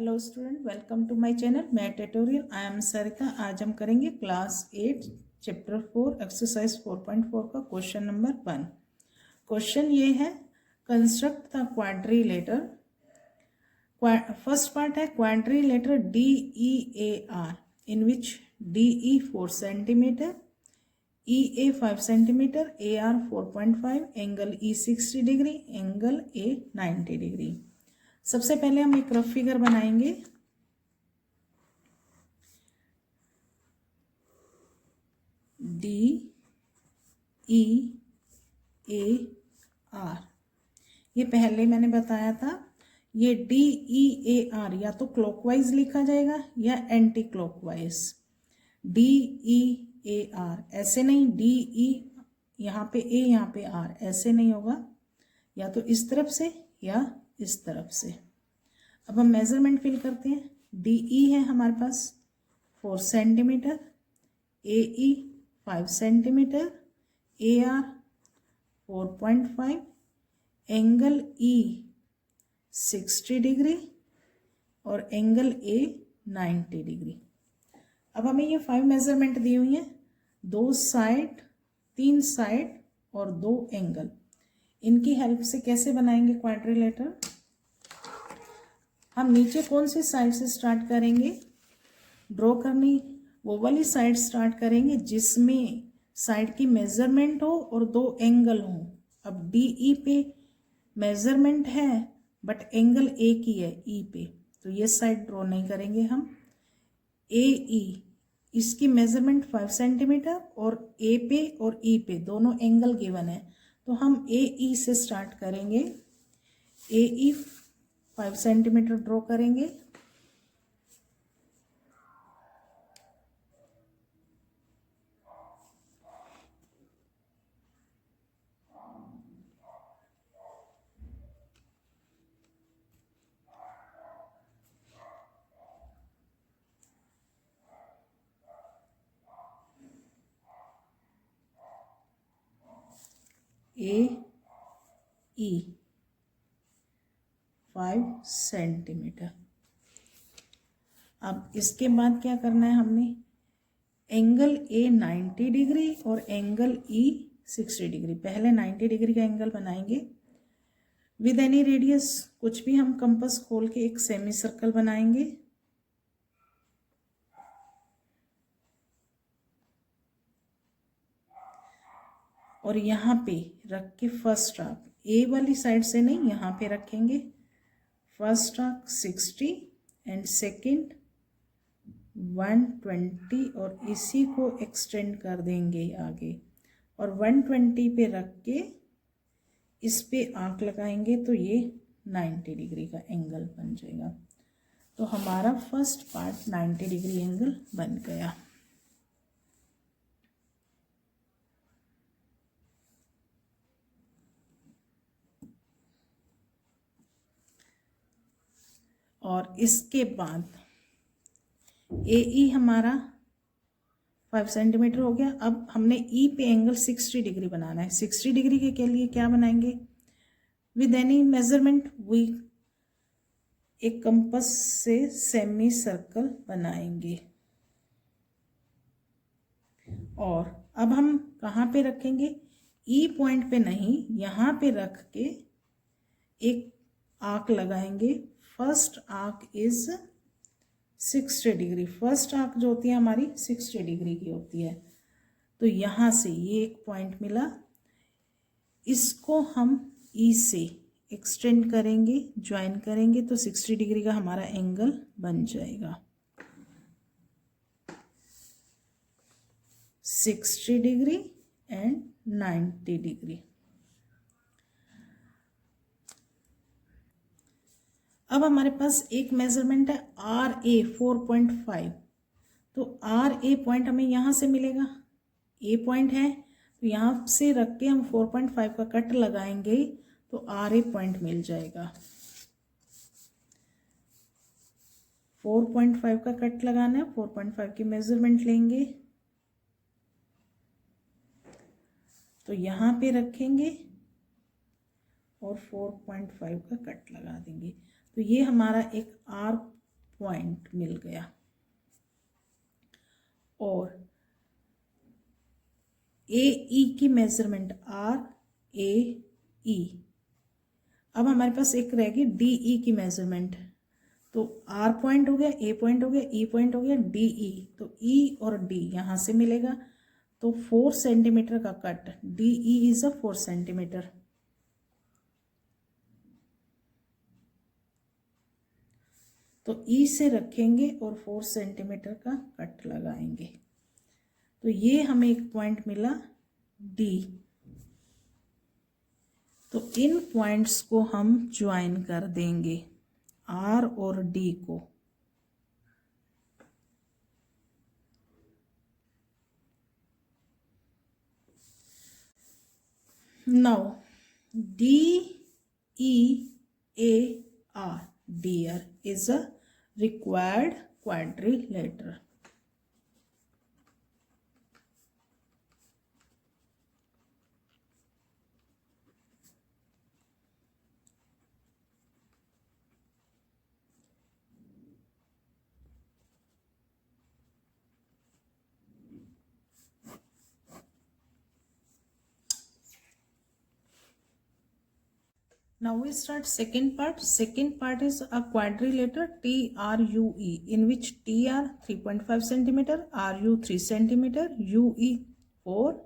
Hello student, welcome to my channel. मैं tutorial I am Sarita. आज हम करेंगे क्लास 8 चैप्टर 4 एक्सरसाइज 4.4 का क्वेश्चन नंबर 1। क्वेश्चन ये है, construct the quadrilateral. First part है quadrilateral DEAR in which DE 4 centimetre, EA 5 centimetre, AR 4.5, angle E 60 degree, angle A 90 degree. सबसे पहले हम एक रफ फिगर बनाएंगे। DEAR, ये पहले मैंने बताया था। ये DEAR या तो क्लॉकवाइज लिखा जाएगा या एंटी क्लॉकवाइज। DEAR ऐसे नहीं, DE यहाँ पे A यहाँ पे R, ऐसे नहीं होगा, या तो इस तरफ से या इस तरफ से। अब हम मेजरमेंट फिल करते हैं। DE है हमारे पास 4 centimetre, AE 5 centimetre, AR 4.5, angle E 60 degree और एंगल A 90 डिग्री। अब हमें ये 5 मेजरमेंट दी हुई हैं, 2 साइड, 3 साइड और 2 एंगल। इनकी हेल्प से कैसे बनाएंगे क्वाड्रिलेटर। हम नीचे कौन सी साइड से स्टार्ट करेंगे ड्रॉ करनी, वो वाली साइड स्टार्ट करेंगे जिसमें साइड की मेजरमेंट हो और 2 एंगल हो। अब DE पे मेजरमेंट है बट एंगल एक ही है E पे, तो ये साइड ड्रॉ नहीं करेंगे हम। AE इसकी मेजरमेंट 5 सेंटीमीटर और A पे और E पे दोनों एंगल गिवन है, तो हम AE से स्टार्ट करेंगे। AE 5 सेंटीमीटर ड्रॉ करेंगे। AE 5 centimetre. अब इसके बाद क्या करना है, हमने एंगल A 90 डिग्री और एंगल E 60 डिग्री। पहले 90 डिग्री का एंगल बनाएंगे विद एनी रेडियस, कुछ भी। हम कंपास खोल के एक सेमी सर्कल बनाएंगे। और यहाँ पे रख के फर्स्ट आर्क A वाली साइड से नहीं, यहाँ पे रखेंगे। फर्स्ट आर्क 60 एंड सेकंड 120 और इसी को एक्सटेंड कर देंगे आगे, और 120 पे रख के इस पे आंख लगाएंगे तो ये 90 डिग्री का एंगल बन जाएगा। तो हमारा फर्स्ट पार्ट 90 डिग्री एंगल बन गया। और इसके बाद AE हमारा 5 सेंटीमीटर हो गया। अब हमने E पे एंगल 60 डिग्री बनाना है। 60 डिग्री के लिए क्या बनाएंगे, विद एनी मेजरमेंट वी एक कंपास से सेमी सर्कल बनाएंगे। और अब हम कहाँ पे रखेंगे, E पॉइंट पे नहीं, यहाँ पे रख के एक आर्क लगाएंगे। First arc is 60 degree. First arc जो होती है हमारी 60 डिग्री की होती है। तो यहाँ से ये एक पॉइंट मिला, इसको हम E से एक्सटेंड करेंगे, ज्वाइन करेंगे, तो 60 डिग्री का हमारा एंगल बन जाएगा। 60 डिग्री एंड 90 डिग्री। अब हमारे पास एक मेजरमेंट है RA 4.5। तो RA पॉइंट हमें यहाँ से मिलेगा, A पॉइंट है तो यहाँ से रख के हम 4.5 का कट लगाएंगे तो RA पॉइंट मिल जाएगा। 4.5 का कट लगाना है, 4.5 की मेजरमेंट लेंगे तो यहाँ पे रखेंगे और 4.5 का कट लगा देंगे। तो ये हमारा एक आर्क पॉइंट मिल गया। और ए ई की मेजरमेंट आर ए ई। अब हमारे पास एक रहेगी डी ई की मेजरमेंट। तो आर पॉइंट हो गया, ए पॉइंट हो गया, ई पॉइंट हो गया, डी ई। तो ई और डी यहाँ से मिलेगा, तो 4 सेंटीमीटर का cut, D E is a 4 centimetre. तो ई से रखेंगे और 4 सेंटीमीटर का कट लगाएंगे। तो ये हमें एक पॉइंट मिला डी। तो इन पॉइंट्स को हम ज्वाइन कर देंगे, आर और डी को। Now D E A R, dear is a required quadrilateral. Now we start second part. Second part is a quadrilateral TRUE, in which TR 3.5 centimeter, RU 3 centimeter, UE 4,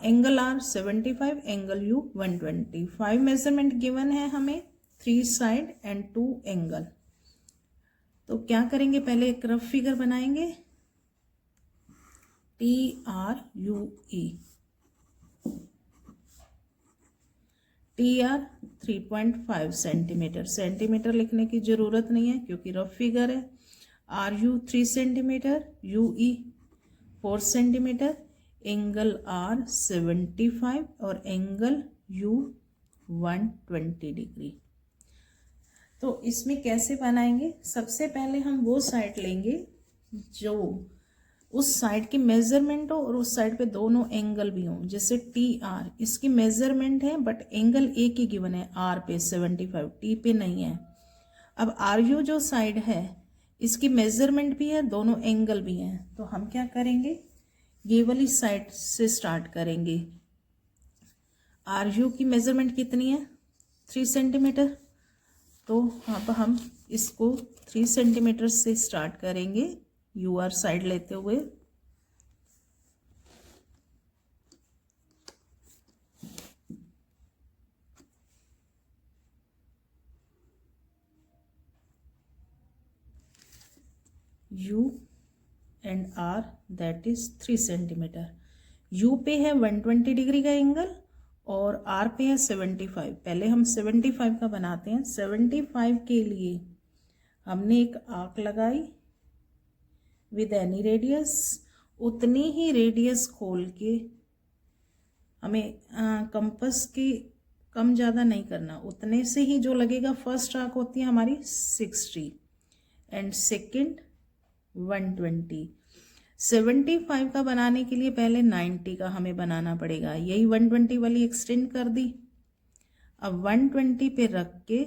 angle R 75, angle U 120. 5 measurement given है हमें, 3 side and 2 angle. तो क्या करेंगे, पहले एक rough figure बनाएंगे, TRUE। TR 3.5 centimetre, centimetre लिखने की ज़रूरत नहीं है क्योंकि रफ फिगर है। RU 3 centimetre, UE 4 centimetre, angle R 75 और एंगल U 120 डिग्री। तो इसमें कैसे बनाएंगे, सबसे पहले हम वो साइड लेंगे जो उस साइड की मेजरमेंट हो और उस साइड पे दोनों एंगल भी हों। जैसे टी आर, इसकी मेजरमेंट है बट एंगल एक ही गिवन है, आर पे 75, टी पे नहीं है। अब आर यू जो साइड है इसकी मेजरमेंट भी है, दोनों एंगल भी हैं। तो हम क्या करेंगे, ये वाली साइड से स्टार्ट करेंगे। आर यू की मेजरमेंट कितनी है, 3 सेंटीमीटर। तो अब हम इसको 3 सेंटीमीटर से स्टार्ट करेंगे, यू आर साइड लेते हुए। U and R that is 3 centimetre. U पे है 120 डिग्री का एंगल और आर पे है 75। पहले हम 75 का बनाते हैं। 75 के लिए हमने एक आर्क लगाई विद एनी रेडियस, उतनी ही रेडियस खोल के, हमें कंपास की कम ज़्यादा नहीं करना, उतने से ही जो लगेगा। फर्स्ट आर्क होती है हमारी 60 एंड सेकंड 120। 75 का बनाने के लिए पहले 90 का हमें बनाना पड़ेगा, यही 120 वाली एक्सटेंड कर दी। अब 120 पे रख के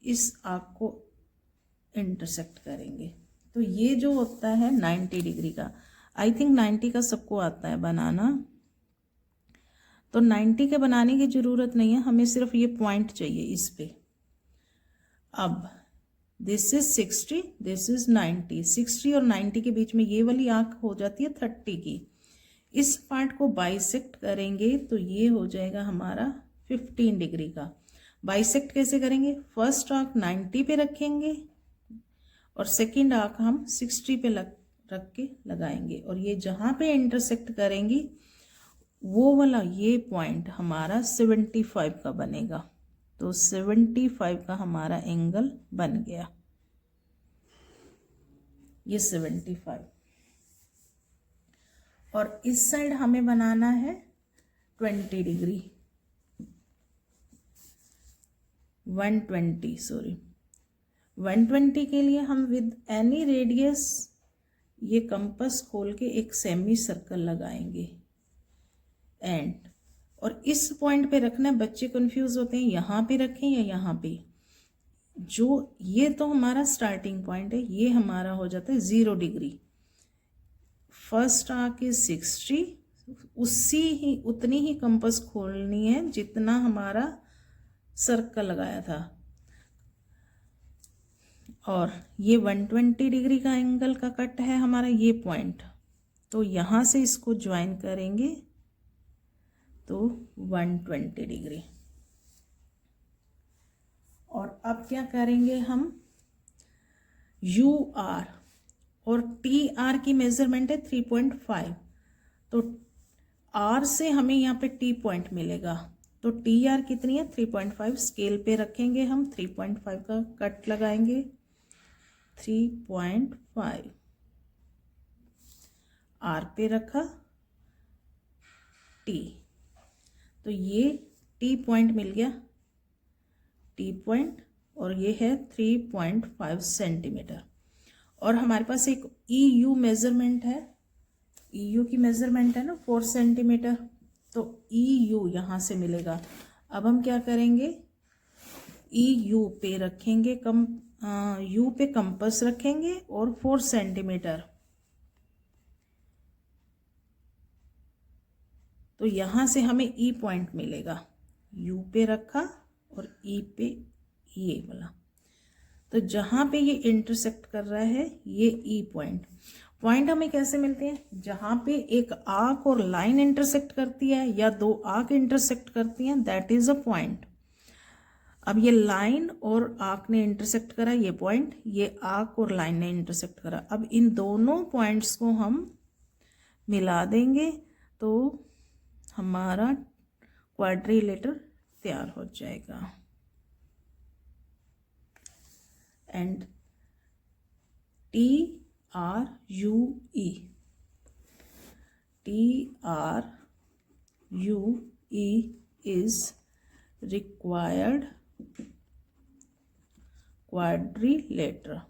इस आर्क को इंटरसेक्ट करेंगे। तो ये जो होता है 90 डिग्री का, आई थिंक 90 का सबको आता है बनाना। तो 90 के बनाने की ज़रूरत नहीं है, हमें सिर्फ ये पॉइंट चाहिए इस पे। अब दिस इज 60, दिस इज 90। 60 और 90 के बीच में ये वाली आंख हो जाती है 30 की। इस पार्ट को बाइसेक्ट करेंगे तो ये हो जाएगा हमारा 15 डिग्री का। बाइसेक्ट कैसे करेंगे, फर्स्ट आंख 90 पे रखेंगे और सेकेंड आंख हम 60 पे रख के लगाएंगे, और ये जहाँ पे इंटरसेक्ट करेंगी वो वाला ये पॉइंट हमारा 75 का बनेगा। तो 75 का हमारा एंगल बन गया, ये 75। और इस साइड हमें बनाना है 20 डिग्री, 120 के लिए हम विद एनी रेडियस ये कंपास खोल के एक सेमी सर्कल लगाएंगे एंड, और इस पॉइंट पे रखना है। बच्चे कंफ्यूज होते हैं यहाँ पे रखें या यहाँ पे। जो ये तो हमारा स्टार्टिंग पॉइंट है, ये हमारा हो जाता है 0 डिग्री। फर्स्ट आर्क इज 60, उतनी ही कंपास खोलनी है जितना हमारा सर्कल लगाया था। और ये 120 डिग्री का एंगल का कट है हमारा ये पॉइंट, तो यहाँ से इसको ज्वाइन करेंगे तो 120 डिग्री। और अब क्या करेंगे हम, यू आर और टी आर की मेजरमेंट है 3.5, तो आर से हमें यहाँ पे टी पॉइंट मिलेगा, तो टी आर कितनी है 3.5। स्केल पे रखेंगे हम 3.5 का कट लगाएंगे, 3.5 आर पे रखा टी, तो ये टी पॉइंट मिल गया, टी पॉइंट, और ये है 3.5 सेंटीमीटर। और हमारे पास एक ई यू मेजरमेंट है, ई यू की मेजरमेंट है ना 4 सेंटीमीटर, तो ई यू यहाँ से मिलेगा। अब हम क्या करेंगे, ई यू पे रखेंगे, यू पे कंपास रखेंगे और 4 सेंटीमीटर, तो यहाँ से हमें ई पॉइंट मिलेगा। यू पे रखा और ई पे ये वाला, तो जहाँ पे ये इंटरसेक्ट कर रहा है ये ई पॉइंट। पॉइंट हमें कैसे मिलते हैं, जहाँ पे एक आर्क और लाइन इंटरसेक्ट करती है या दो आर्क इंटरसेक्ट करती हैं, दैट इज अ पॉइंट। अब ये लाइन और आर्क ने इंटरसेक्ट करा, ये पॉइंट, ये आर्क और लाइन ने इंटरसेक्ट करा। अब इन दोनों पॉइंट्स को हम मिला देंगे तो हमारा क्वाड्रिलेटर तैयार हो जाएगा। And T R you E, T R you E is required quadrilateral.